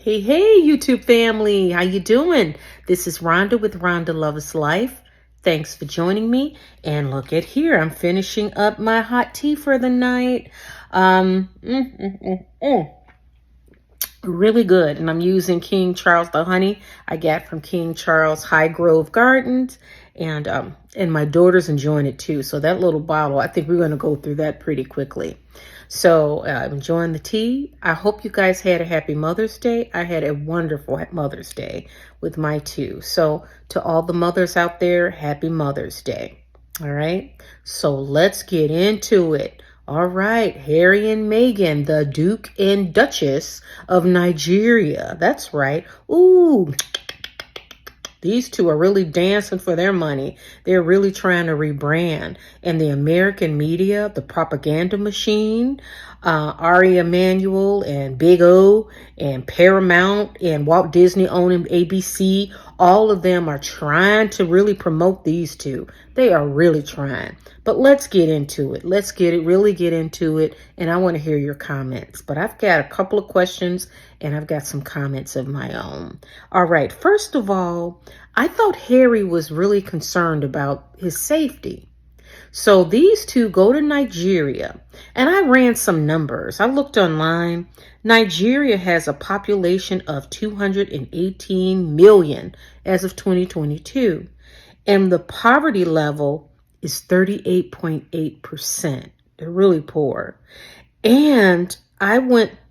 Hey, hey, YouTube family. How you doing? This is Rhonda with Rhonda Loves Life. Thanks for joining me. And look at here. I'm finishing up my hot tea for the night. Um, mm, mm, mm, mm. Really good. And I'm using King Charles, the honey I got from King Charles High Grove Gardens. And my daughter's enjoying it too. So that little bottle, I think we're going to go through that pretty quickly. So I'm enjoying the tea. I hope you guys had a happy Mother's Day. I had a wonderful Mother's Day with my two. So to all the mothers out there, happy Mother's Day. All right. So let's get into it. All right, Harry and Meghan, the Duke and Duchess of Nigeria. That's right. Ooh, these two are really dancing for their money. They're really trying to rebrand. And the American media, the propaganda machine, Ari Emanuel and Big O and Paramount and Walt Disney owning ABC, all of them are trying to really promote these two. They are really trying. But let's get into it. Really get into it. And I want to hear your comments. But I've got a couple of questions and I've got some comments of my own. All right. First of all, I thought Harry was really concerned about his safety. So these two go to Nigeria, and I ran some numbers. I looked online. Nigeria has a population of 218 million as of 2022, and the poverty level is 38.8%. They're really poor. And I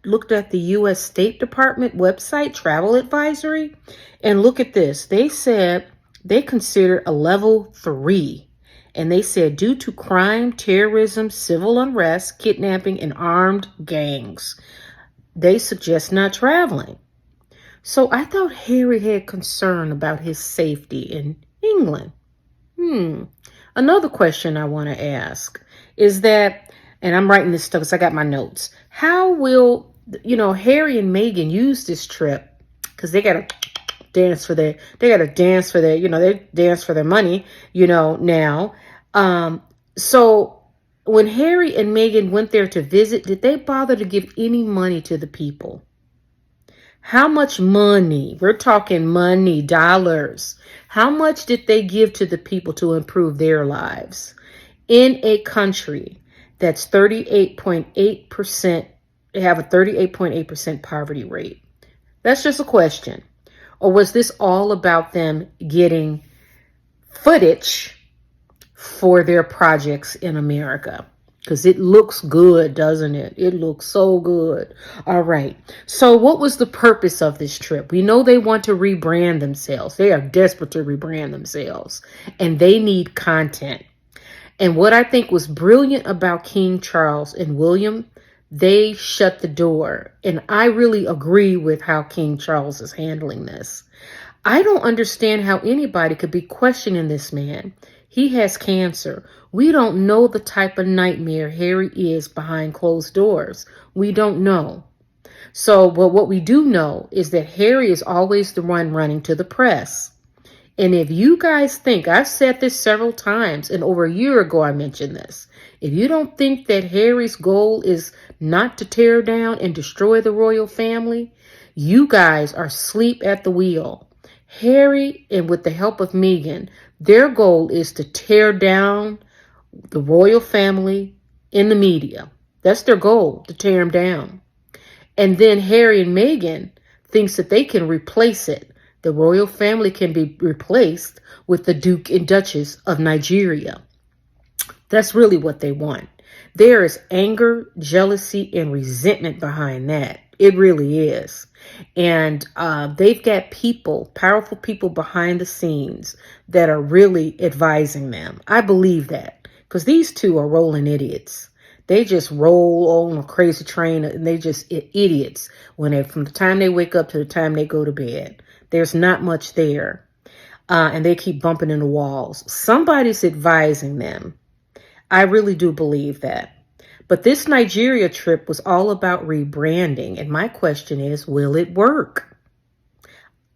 looked at the U.S. State Department website, travel advisory, and look at this. They said they consider a level 3. And they said due to crime, terrorism, civil unrest, kidnapping, and armed gangs, they suggest not traveling. So I thought Harry had concern about his safety in England. Another question I want to ask is that, and I'm writing this stuff because I got my notes. How will, Harry and Meghan use this trip? Because they got to dance for their, they dance for their money, now. So when Harry and Meghan went there to visit, did they bother to give any money to the people? How much money? We're talking money, dollars. How much did they give to the people to improve their lives? In a country that's 38.8%, they have a 38.8% poverty rate. That's just a question. Or was this all about them getting footage for their projects in America? Because it looks good, doesn't it? It looks so good. All right. So what was the purpose of this trip? We know they want to rebrand themselves. They are desperate to rebrand themselves. And they need content. And what I think was brilliant about King Charles and William, they shut the door. And I really agree with how King Charles is handling this. I don't understand how anybody could be questioning this man. He has cancer. We don't know the type of nightmare Harry is behind closed doors. We don't know. So, but what we do know is that Harry is always the one running to the press. And if you guys think, I've said this several times, and over a year ago I mentioned this, if you don't think that Harry's goal is not to tear down and destroy the royal family, you guys are asleep at the wheel. Harry, and with the help of Meghan, their goal is to tear down the royal family in the media. That's their goal, to tear them down. And then Harry and Meghan thinks that they can replace it. The royal family can be replaced with the Duke and Duchess of Nigeria. That's really what they want. There is anger, jealousy, and resentment behind that. It really is. And they've got people, powerful people behind the scenes that are really advising them. I believe that because these two are rolling idiots. They just roll on a crazy train and they just idiots from the time they wake up to the time they go to bed. There's not much there. And they keep bumping into walls. Somebody's advising them. I really do believe that. But this Nigeria trip was all about rebranding. And my question is, will it work?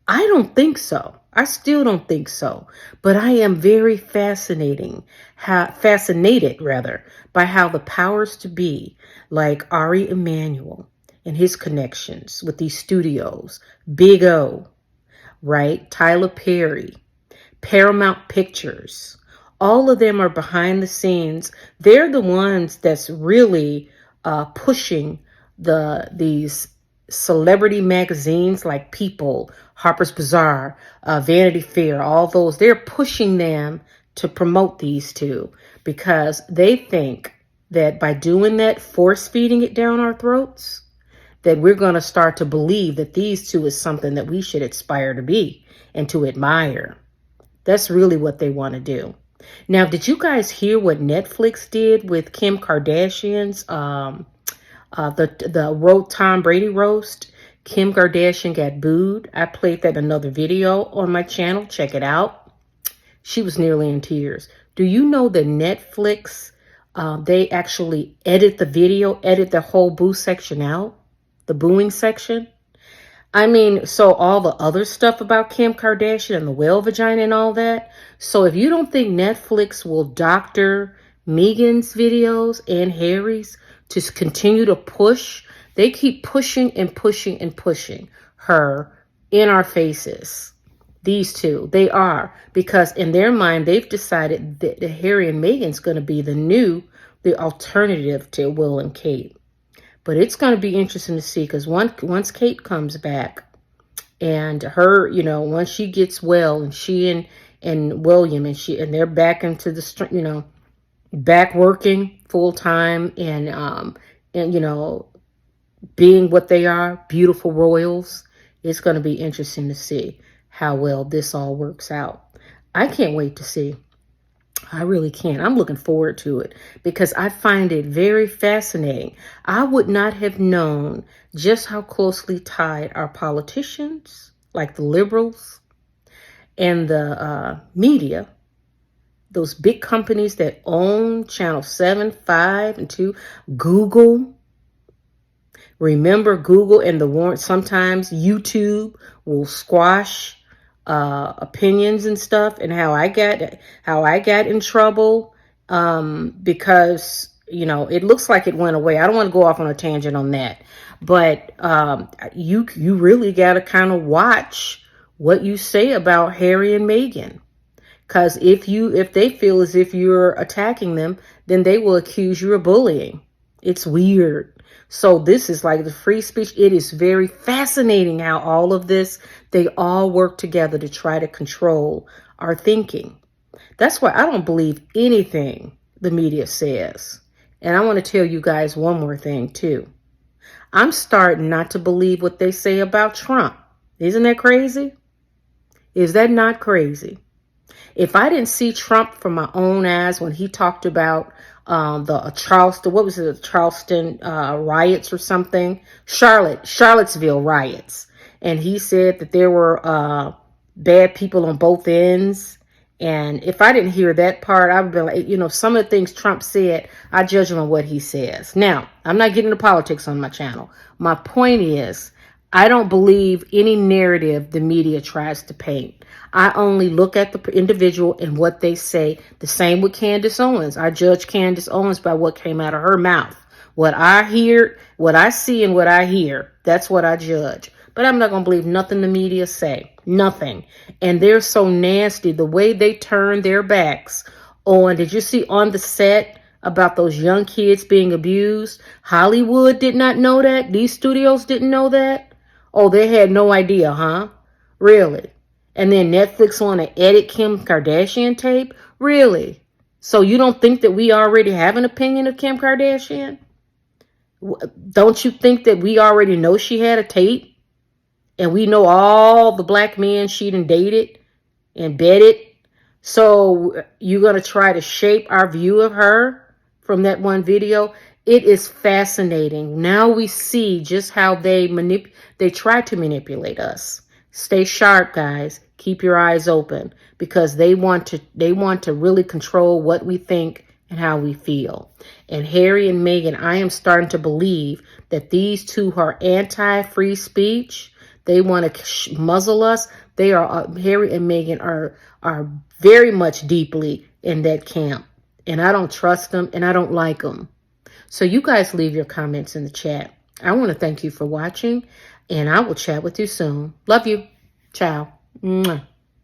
I don't think so. I still don't think so. But I am very fascinated by how the powers to be, like Ari Emanuel and his connections with these studios. Big O, right? Tyler Perry, Paramount Pictures. All of them are behind the scenes. They're the ones that's really pushing these celebrity magazines like People, Harper's Bazaar, Vanity Fair, all those. They're pushing them to promote these two because they think that by doing that, force feeding it down our throats, that we're going to start to believe that these two is something that we should aspire to be and to admire. That's really what they want to do. Now, did you guys hear what Netflix did with Kim Kardashian's the Tom Brady roast? Kim Kardashian got booed. I played that in another video on my channel. Check it out. She was nearly in tears. Do you know that Netflix, they actually edit the video, edit the whole boo section out? The booing section? I mean, so all the other stuff about Kim Kardashian and the whale vagina and all that. So if you don't think Netflix will doctor Meghan's videos and Harry's to continue to push, they keep pushing and pushing and pushing her in our faces. These two, they are, because in their mind, they've decided that Harry and Meghan's going to be the alternative to Will and Kate. But it's going to be interesting to see because once Kate comes back and her, once she gets well and she and William and they're back into the, back working full time and being what they are, beautiful royals, it's going to be interesting to see how well this all works out. I can't wait to see. I really can't. I'm looking forward to it because I find it very fascinating. I would not have known just how closely tied our politicians, like the liberals and the media, those big companies that own Channel 7, 5, and 2, Google. Remember Google and the warrant, sometimes YouTube will squash opinions and stuff, and how I got in trouble because it looks like it went away. I don't want to go off on a tangent on that, but you really got to kind of watch what you say about Harry and Meghan, because if they feel as if you're attacking them, then they will accuse you of bullying. It's weird. So this is like the free speech. It is very fascinating how all of this, they all work together to try to control our thinking. That's why I don't believe anything the media says. And I want to tell you guys one more thing too. I'm starting not to believe what they say about Trump. Isn't that crazy? Is that not crazy? If I didn't see Trump from my own eyes when he talked about the Charleston, what was it, the Charleston riots or something? Charlottesville riots. And he said that there were bad people on both ends. And if I didn't hear that part, I would be like, some of the things Trump said, I judge him on what he says. Now, I'm not getting into politics on my channel. My point is, I don't believe any narrative the media tries to paint. I only look at the individual and what they say. The same with Candace Owens. I judge Candace Owens by what came out of her mouth. What I hear, what I see, and what I hear, that's what I judge. But I'm not going to believe nothing the media say. Nothing. And they're so nasty. The way they turn their backs on, did you see on the set about those young kids being abused? Hollywood did not know that. These studios didn't know that. Oh, they had no idea, huh? Really? And then Netflix want to edit Kim Kardashian tape? Really? So you don't think that we already have an opinion of Kim Kardashian? Don't you think that we already know she had a tape? And we know all the black men she done dated and bedded? So you're going to try to shape our view of her from that one video? It is fascinating. Now we see just how they try to manipulate us. Stay sharp, guys. Keep your eyes open because they want to really control what we think and how we feel. And Harry and Meghan, I am starting to believe that these two are anti-free speech. They want to muzzle us. They are Harry and Meghan are very much deeply in that camp. And I don't trust them and I don't like them. So you guys leave your comments in the chat. I want to thank you for watching, and I will chat with you soon. Love you. Ciao. Mwah.